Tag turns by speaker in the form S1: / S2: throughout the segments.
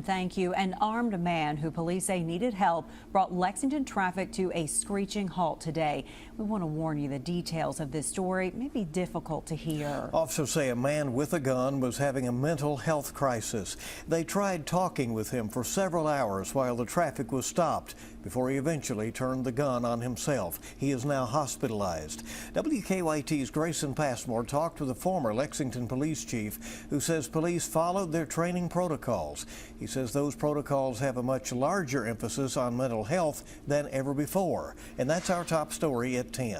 S1: Thank you. An armed man who police say needed help brought Lexington traffic to a screeching halt today. We want to warn you the details of this story may be difficult to hear.
S2: Officers say a man with a gun was having a mental health crisis. They tried talking with him for several hours while the traffic was stopped before he eventually turned the gun on himself. He is now hospitalized. WKYT's Grayson Passmore talked with a former Lexington police chief who says police followed their training protocols. He says those protocols have a much larger emphasis on mental health than ever before. And that's our top story at 10.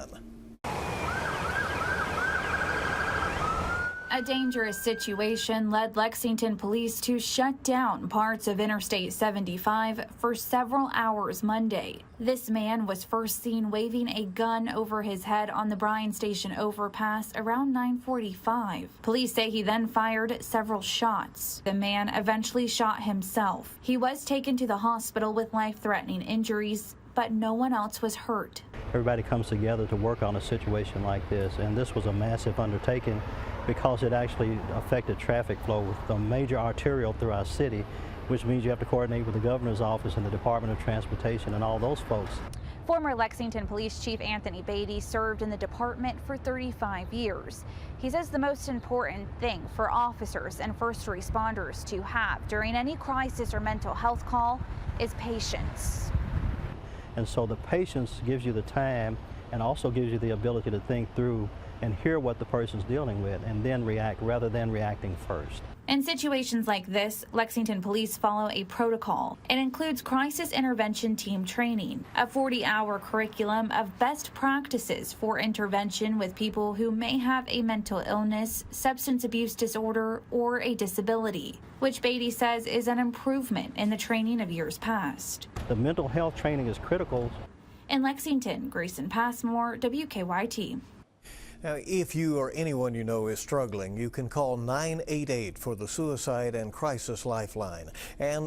S3: A dangerous situation led Lexington police to shut down parts of Interstate 75 for several hours Monday. This man was first seen waving a gun over his head on the Bryan Station overpass around 9:45. Police say he then fired several shots. The man eventually shot himself. He was taken to the hospital with life-threatening injuries, but no one else was hurt.
S4: Everybody comes together to work on a situation like this, and this was a massive undertaking because it actually affected traffic flow with the major arterial through our city, which means you have to coordinate with the governor's office and the Department of Transportation and all those folks.
S3: Former Lexington Police Chief Anthony Beatty served in the department for 35 years. He says the most important thing for officers and first responders to have during any crisis or mental health call is patience.
S4: And so the patience gives you the time and also gives you the ability to think through and hear what the person's dealing with and then react rather than reacting first.
S3: In situations like this, Lexington police follow a protocol. It includes crisis intervention team training, a 40-hour curriculum of best practices for intervention with people who may have a mental illness, substance abuse disorder, or a disability, which Beatty says is an improvement in the training of years past.
S4: The mental health training is critical.
S3: In Lexington, Grayson Passmore, WKYT.
S2: Now, if you or anyone you know is struggling, you can call 988 for the Suicide and Crisis Lifeline. And